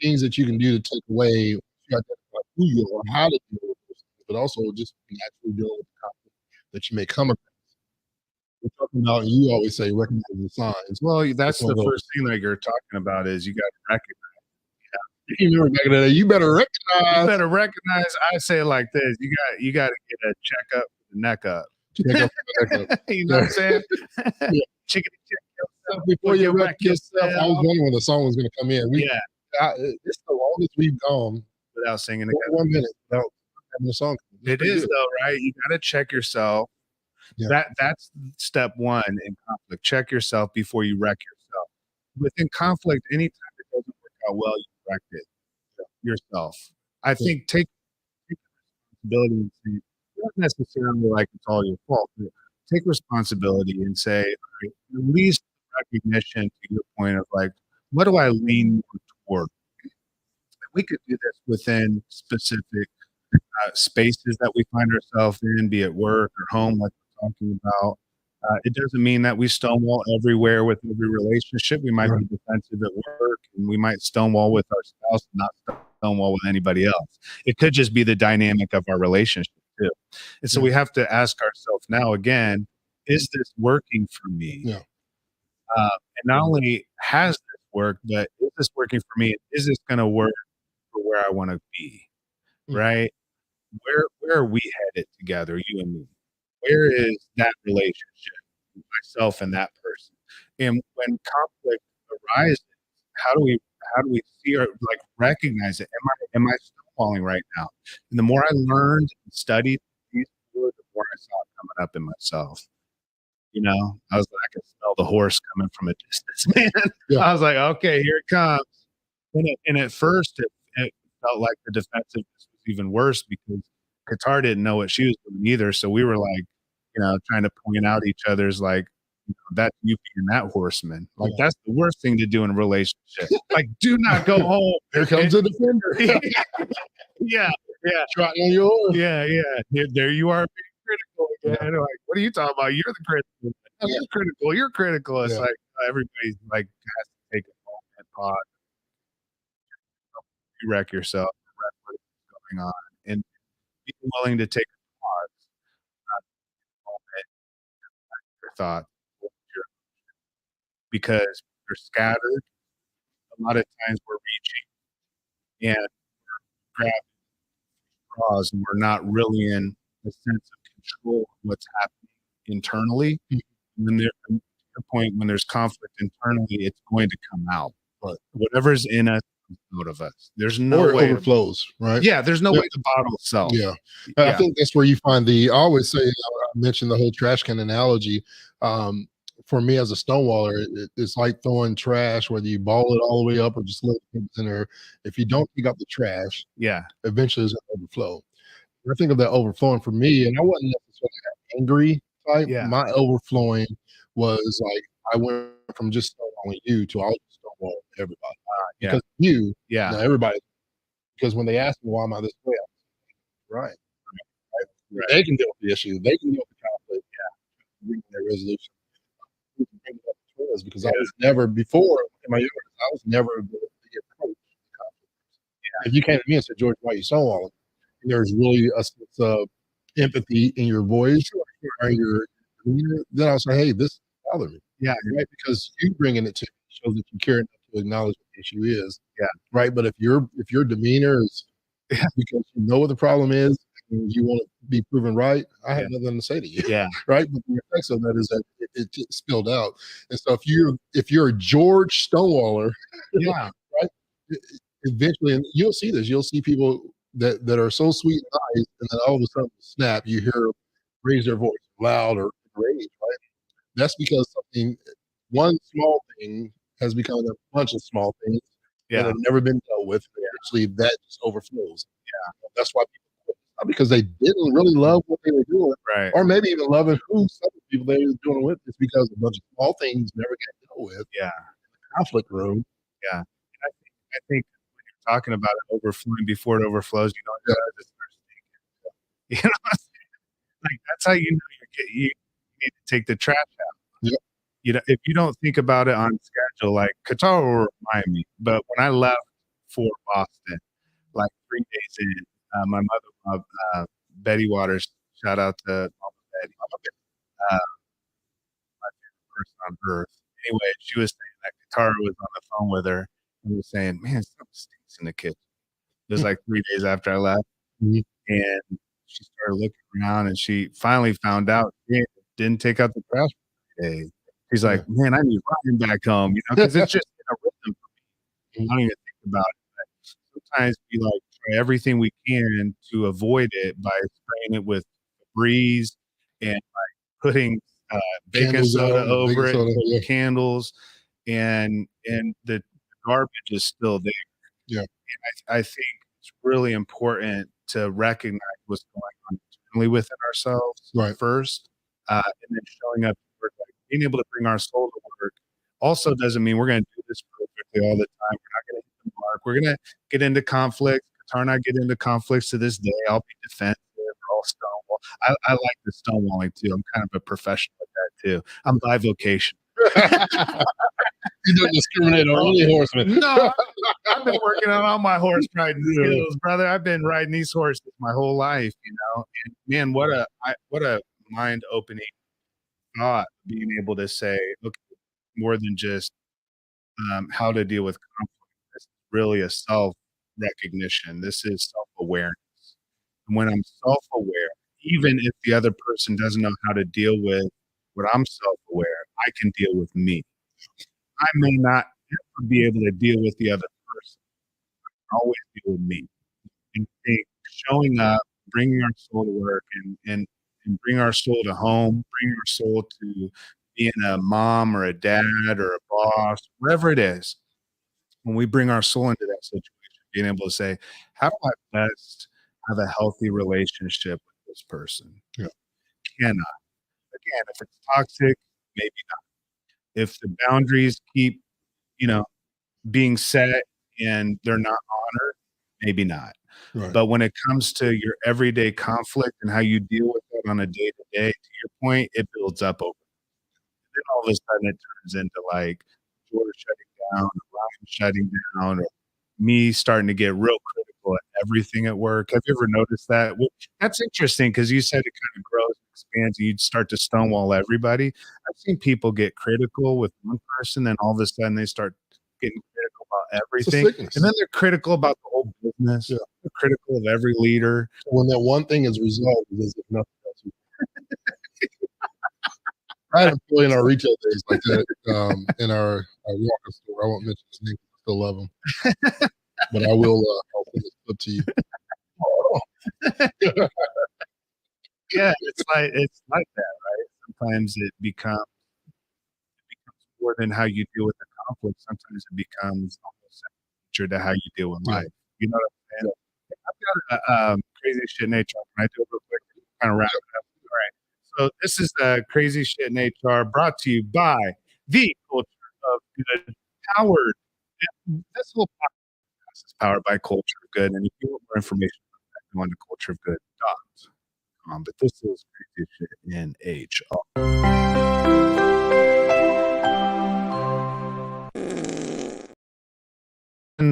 things that you can do to take away, you identify who you are, how to deal with this, but also just naturally deal with the conflict that you may come across. We're talking about, and you always say, recognize the signs. Well, that's the first thing that you're talking about is you got to recognize. You better recognize. You better recognize. I say it like this: you got to get a checkup, neck up. Check up, neck up. You know what I'm saying? Yeah. Check yourself before you wreck yourself. I was wondering when the song was going to come in. It's the longest we've gone without singing together. 1 minute without having a song. It is good, though, right? You got to check yourself. Yeah. That's step one in conflict. Check yourself before you wreck yourself. Within conflict, anytime it doesn't work out well, you wreck it yourself. I think take responsibility and say, not necessarily like it's all your fault, but take responsibility and say, right, at least recognition to your point of like, what do I lean more toward? We could do this within specific spaces that we find ourselves in, be it work or home, like we're talking about. It doesn't mean that we stonewall everywhere with every relationship. We might be defensive at work, and we might stonewall with our spouse, not stonewall with anybody else. It could just be the dynamic of our relationship too. And so we have to ask ourselves now again, is this working for me? Yeah. And not only has this worked, but is this working for me? Is this going to work for where I want to be? Right? Where are we headed together, you and me? Where is that relationship, myself and that person? And when conflict arises, how do we see or like recognize it? Am I stonewalling right now? And the more I learned and studied these people, the more I saw it coming up in myself. You know, I was like, I could smell the horse coming from a distance, man. Yeah. I was like, okay, here it comes. And at first, it felt like the defensiveness was even worse because Qatar didn't know what she was doing either. So we were like, you know, trying to point out each other's like, you know, that you being that horseman. Like that's the worst thing to do in a relationship. Like, do not go home. Here comes the defender. Yeah. Trotting on your horse. Yeah. There you are being critical again. Like, what are you talking about? You're the critical. You're critical. You're critical. It's like everybody's like has to take a moment and pause. You wreck yourself. Wreck what's going on, and being willing to take a pause, not your thought, because they're scattered. A lot of times we're reaching and grabbing straws, and we're not really in the sense of control of what's happening internally. And then to your point, when there's conflict internally, it's going to come out. But whatever's in us comes out of us. There's no way overflows, right? Yeah, there's no way the bottle itself. Yeah. I think that's where you find I always say, I mentioned the whole trash can analogy. For me as a stonewaller, it's like throwing trash, whether you ball it all the way up or just let it in there. If you don't pick up the trash, eventually it's going to overflow. I think of that overflowing for me, and I wasn't necessarily angry type. My overflowing was like I went from just stonewalling you to I was stonewalling everybody. Because you, now everybody. Because when they ask me why am I this way, I'm right. They can deal with the issue. They can deal with the conflict. Bring their resolution. Because I was never before in my years, I was never the approach. If you came to me and said, George, why are you stonewalling? And there's really a sense of empathy in your voice or your demeanor, then I'll say, hey, this bothers me. Right? Because you bringing it to me shows that you care enough to acknowledge what the issue is. Right. But if your demeanor is because you know what the problem is and you want to be proven right, I have nothing to say to you. Right. But the effects of that is that it spilled out. And so if you're a George Stonewaller, right, eventually, and you'll see this. You'll see people that are so sweet and nice, and then all of a sudden, snap. You hear raise their voice loud or rage. Right? That's because one small thing has become a bunch of small things that have never been dealt with. And eventually, that just overflows. Yeah, that's why people quit. Not because they didn't really love what they were doing, right? Or maybe even loving who some of the people they were doing with. It's because a bunch of small things never got dealt with. Yeah, Conflict room. Yeah, I think when you're talking about it overflowing before it overflows, you know, it starts thinking. You know, like that's how you know you need to take the trash out. Yep. You know, if you don't think about it on schedule, like Qatar will remind me. But when I left for Boston, like 3 days in, my mother, Betty Waters, shout out to Mama Betty, uh, my favorite person on earth. Anyway, she was saying that Qatar was on the phone with her and was saying, "Man, something stinks in the kitchen." It was like 3 days after I left, and she started looking around, and she finally found out she didn't take out the trash for 3 days. She's like, "Man, I need Ryan back home," you know, because it's just in a rhythm for me. I don't even think about it. But sometimes we like try everything we can to avoid it by spraying it with breeze and like putting baking Candles soda out, over baking it, soda, putting candles, and the garbage is still there. Yeah. I think it's really important to recognize what's going on internally within ourselves first, and then showing up to work, like being able to bring our soul to work. Also, doesn't mean we're going to do this perfectly all the time. We're not going to hit the mark. We're going to get into conflict. Qatar and I get into conflicts to this day. I'll be defensive. Or I'll stonewall. I like the stonewalling too. I'm kind of a professional at that too. I'm bivocational. You don't discriminate on any horseman. No, I've been working on all my horse riding skills, brother. I've been riding these horses my whole life, you know. And man, what a mind opening thought being able to say, okay, more than just how to deal with conflict. This is really a self recognition. This is self awareness. And when I'm self aware, even if the other person doesn't know how to deal with what I'm self aware, I can deal with me. I may not ever be able to deal with the other person. I can always deal with me. And I think showing up, bringing our soul to work, and bring our soul to home, bring our soul to being a mom or a dad or a boss, wherever it is. When we bring our soul into that situation, being able to say, "How do I best have a healthy relationship with this person?" Yeah. Cannot. Again, if it's toxic, maybe not. If the boundaries keep, you know, being set and they're not honored, maybe not. Right. But when it comes to your everyday conflict and how you deal with it on a day to day, to your point, it builds up over. Then all of a sudden it turns into like George shutting down, or Ryan shutting down, or me starting to get real critical at everything at work. Have you ever noticed that? Well, that's interesting because you said it kind of grows and expands and you'd start to stonewall everybody. I've seen people get critical with one person, then all of a sudden they start getting critical about everything. And then they're critical about the whole business. Yeah. They're critical of every leader. When that one thing is resolved, there's nothing else. I had an employee in our retail days like that in our Walker store. I won't mention his name. I still love him. But I will I'll send this clip to you. Yeah, it's like that, right? Sometimes it becomes more than how you deal with the conflict. Sometimes it becomes almost second nature to how you deal with life. You know what I'm saying? I've got a crazy shit in HR. Can I do it real quick? Kind of wrap it up. All right. So this is crazy shit in HR, brought to you by the Culture of Good, powered. This whole podcast is powered by Culture of Good, and if you want more information about that, go on to cultureofgood.com. But this is crazy shit in HR.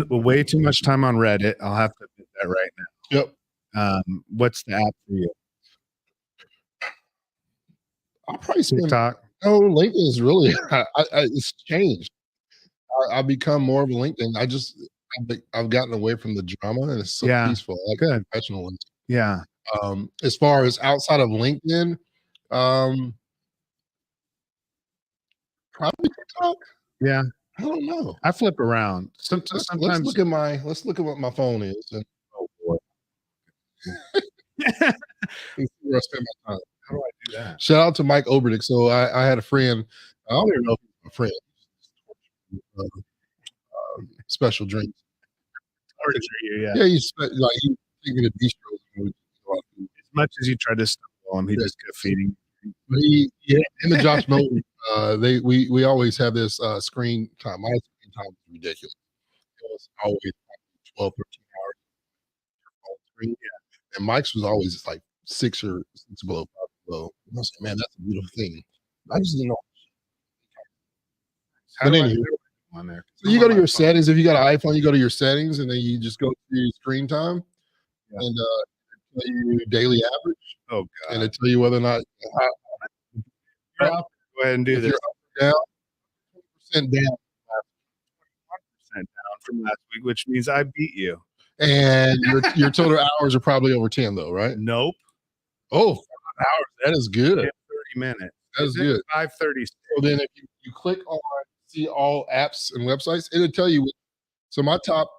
Way too much time on Reddit. I'll have to admit that right now. Yep. What's the app for you? I'll probably say TikTok. No, LinkedIn is really it's changed. I've become more of a LinkedIn. I've gotten away from the drama and it's so peaceful. I like good professionalism. Yeah. As far as outside of LinkedIn, probably TikTok. Yeah. I don't know. I flip around. Sometimes. Let's look at what my phone is. And, oh boy. Where I spend my time. How do I do that? Shout out to Mike Oberdick. So I had a friend. I don't even know if he's a friend. Special drinks. Yeah, he's like he's taking a bistro. As much as you tried to stumble him, he just kept feeding. But in the Josh Moten, we always have this screen time. My screen time is ridiculous. It was always 12, 13 hours on screen. Yeah. And Mike's was always just like 6 below, 5 below. I was like, man, that's a beautiful thing. I just didn't know. How do I do it on there? So you go to your settings. If you got an iPhone, you go to your settings, and then you just go to your screen time, and tell you daily average. Oh God! And it tell you whether or not. Go ahead and do this. You're up or down, 20% down. 21% down from last week, which means I beat you. And your total hours are probably over 10, though, right? Nope. Oh, 5 hours. That is good. 30 minutes. That is good. 5:30. So then if you click on see all apps and websites, it'll tell you. So my top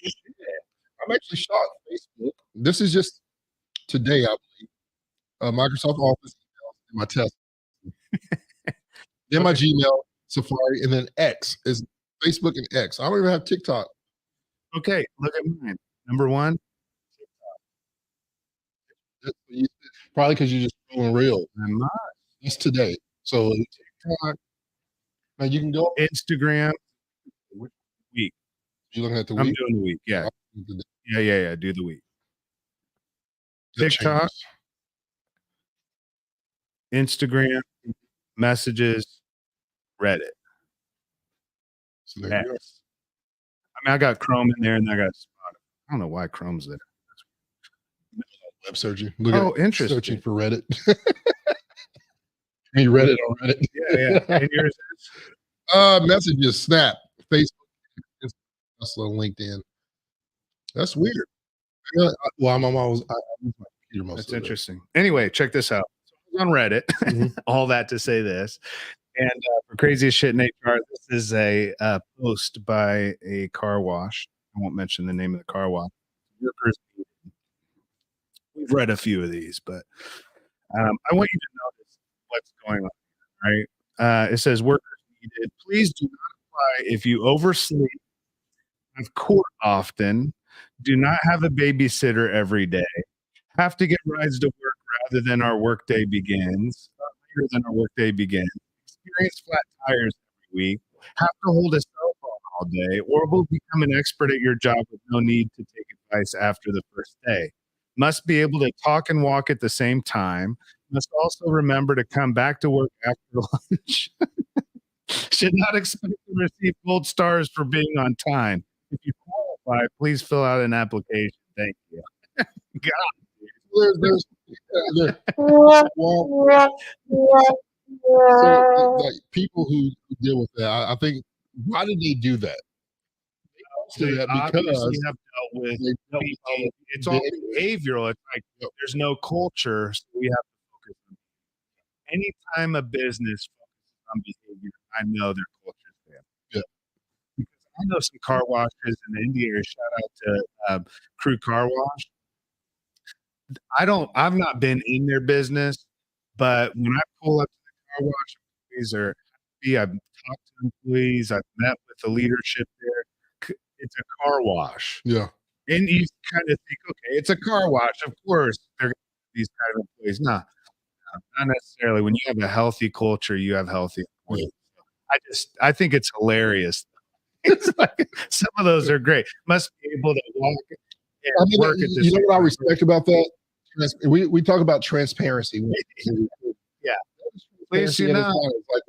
messages. I'm actually shocked. Facebook. This is just today, I believe. Microsoft Office emails in my test. Then my Gmail, Safari, and then X is Facebook and X. I don't even have TikTok. Okay, look at mine. Number 1. Probably because you're just scrolling real. I'm not. It's today. So TikTok. Now you can go Instagram. Which week? You looking at the week? I'm doing the week. Yeah. Yeah. Do the week. TikTok, Instagram, messages, Reddit. So there you go. I mean, I got Chrome in there, and I got Spotify. I don't know why Chrome's there. Web searching. Interesting. Searching for Reddit. You read it on Reddit. Yeah. And yours is? Messages, Snap, Facebook, Tesla, LinkedIn. That's weird. Well, I'm always I use my computer most. That's interesting. Anyway, check this out. So I was on Reddit. All that to say this. And for Craziest Shit in HR, this is a post by a car wash. I won't mention the name of the car wash. Workers. We've read a few of these, but I want you to notice what's going on, right? It says workers needed. Please do not apply if you oversleep, have court often, do not have a babysitter every day, have to get rides to work rather than our workday begins, later than our workday begins, experience flat tires every week, have to hold a cell phone all day, or will become an expert at your job with no need to take advice after the first day. Must be able to talk and walk at the same time. Must also remember to come back to work after lunch. Should not expect to receive gold stars for being on time. If you qualify, please fill out an application. Thank you. God. There's like people who deal with that. I think, why did they do that? They obviously have dealt with people. It's all behavioral. It's like there's no culture, so we have to focus on behavior. Anytime a business focuses on behavior, I know their culture's there. Yeah. Because I know some car washes in India. Shout out to Crew Car Wash. I've not been in their business, but when I pull up to the car wash, employees are happy. I've talked to employees. I've met with the leadership there. It's a car wash. Yeah. And you kind of think, okay, it's a car wash. Of course, they're these kind of employees. No, not necessarily. When you have a healthy culture, you have healthy employees. I think it's hilarious. It's like some of those are great. Must be able to walk and work at this. You know what I respect about that? We talk about transparency. Yeah. Please, you know, like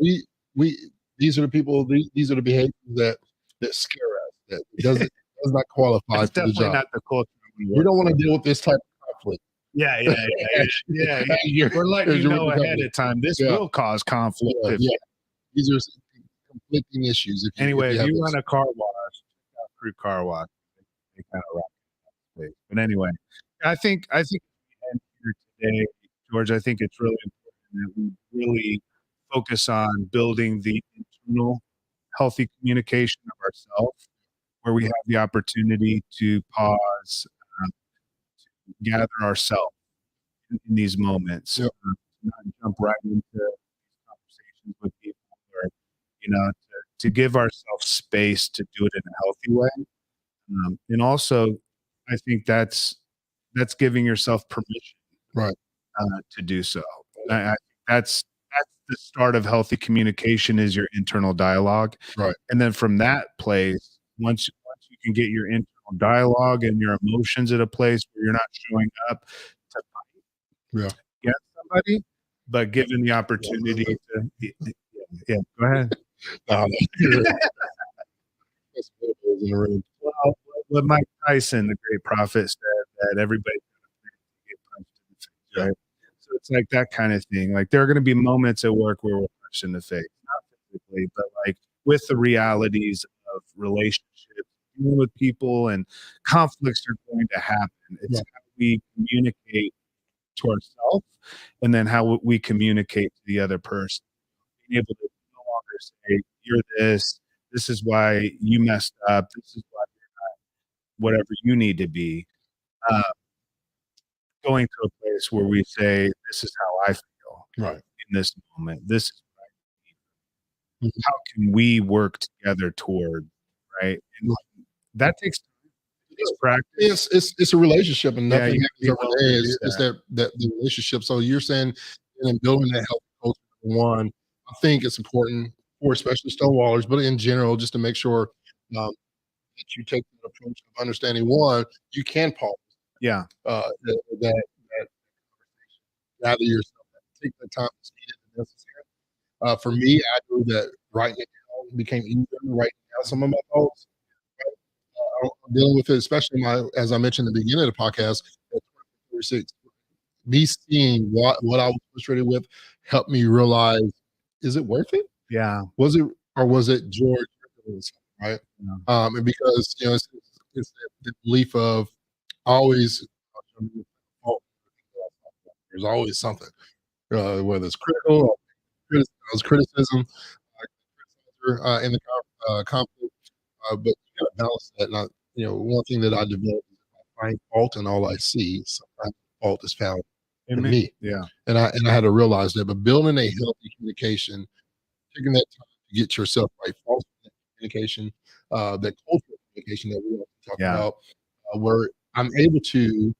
we these are the people. These are the behaviors that scare us. That does not qualify for the job. Not the culture. We don't want to deal with this type of conflict. Yeah. We're letting you know ahead of time. This will cause conflict. These are conflicting issues. If you run a car wash, Crew Car Wash, they kind of rock it. But anyway, I think here today, George, I think it's really important that we really focus on building the internal healthy communication of ourselves, where we have the opportunity to pause, to gather ourselves in these moments, not jump right into conversations with people, or to give ourselves space to do it in a healthy way. And also, I think that's giving yourself permission, right, to do so. I that's the start of healthy communication, is your internal dialogue, right. And then from that place, once you can get your internal dialogue and your emotions at a place where you're not showing up to fight against somebody, but given the opportunity to, go ahead. Well, what Mike Tyson, the great prophet, said, that everybody's going to get punched in the face, right? So it's like that kind of thing. Like, there are going to be moments at work where we're punched in the face, not physically, but like with the realities of relationships, dealing with people, and conflicts are going to happen. It's how we communicate to ourselves, and then how we communicate to the other person. Being able to no longer say, "You're this. This is why you messed up. This is why you're not whatever you need to be." Going to a place where we say, "This is how I feel in this moment. This is what I need. How can we work together toward," right? And that takes practice. It's a relationship, and nothing happens every day. It's that the relationship. So you're saying, in building that healthy culture, one, I think it's important for especially stonewallers, but in general, just to make sure that you take that approach of understanding. One, you can pause. That gather yourself, take the time that's needed and necessary. For me, I do that writing it down became easier, writing down some of my thoughts. I'm dealing with it, especially as I mentioned at the beginning of the podcast, at 36, me seeing what I was frustrated with helped me realize, is it worth it? Yeah. Was it George? Right. And because it's the belief of always, there's always something, whether it's critical or criticism, in the conflict, but you got to balance that. Not, one thing that I developed is, if I find fault in all I see, sometimes fault is found in me. Yeah. And I had to realize that. But building a healthy communication, taking that time to get yourself right, false communication, that cultural communication that we often talk about, where I'm able to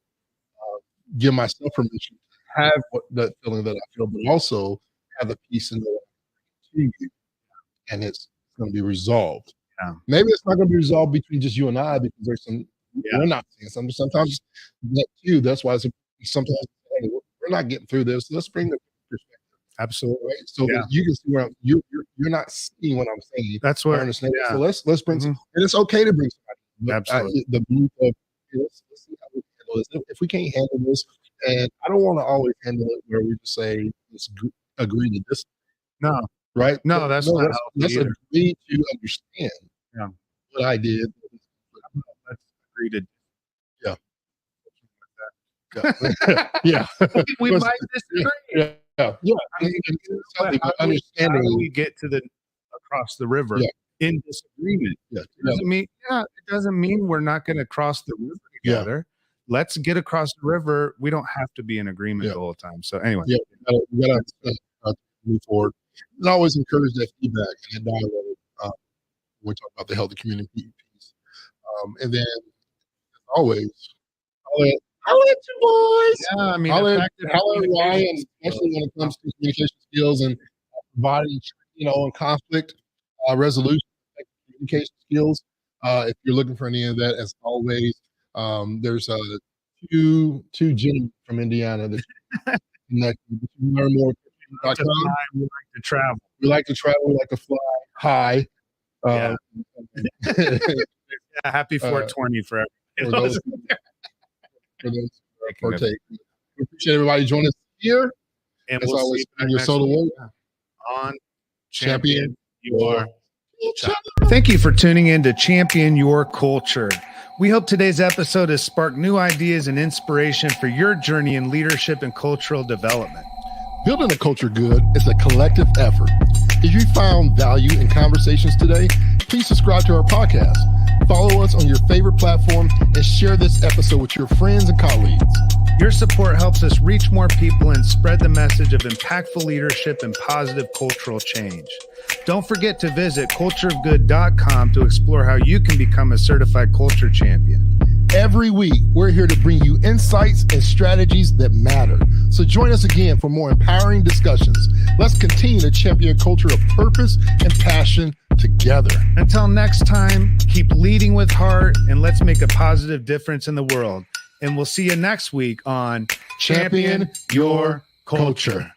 give myself permission to have that feeling that I feel, but also have the peace and the to you, and it's going to be resolved. Maybe it's not going to be resolved between just you and I, because there's some we're not seeing something. Sometimes that too. That's why sometimes, hey, we're not getting through this. Let's bring the perspective. Absolutely. Right? So that you can see where you're not seeing what I'm saying. That's what I understand. So let's bring some, and it's okay to bring somebody. Absolutely. The belief of, let's see how we handle this. If we can't handle this, and I don't want to always handle it where we just say, let's agree to this. No. Right? No, that's not healthy. Let's agree to understand what I did. Let's agree to. Yeah. We might disagree. Yeah. I mean, how do we get to across the river in disagreement? It doesn't mean we're not going to cross the river together. Let's get across the river. We don't have to be in agreement the whole time. So anyway, we gotta move forward. And always encourage that feedback and that dialogue. When we talk about the healthy community piece, and then as always, I'll let you boys. Yeah, I mean, I'll let Ryan, especially when it comes to communication skills and providing, and conflict resolution, communication skills. If you're looking for any of that, as always, there's two gentlemen from Indiana that connect. You can learn more. We like to travel. We like to travel. We like to fly high. Happy 420 for those partake. We appreciate everybody joining us here. And we'll always, see your soda on Champion Your Culture. Thank you for tuning in to Champion Your Culture. We hope today's episode has sparked new ideas and inspiration for your journey in leadership and cultural development. Building a culture good is a collective effort. If you found value in conversations today, please subscribe to our podcast. Follow us on your favorite platform and share this episode with your friends and colleagues. Your support helps us reach more people and spread the message of impactful leadership and positive cultural change. Don't forget to visit cultureofgood.com to explore how you can become a certified culture champion. Every week, we're here to bring you insights and strategies that matter. So join us again for more empowering discussions. Let's continue to champion a culture of purpose and passion together. Until next time, keep leading with heart and let's make a positive difference in the world. And we'll see you next week on Champion Your Culture.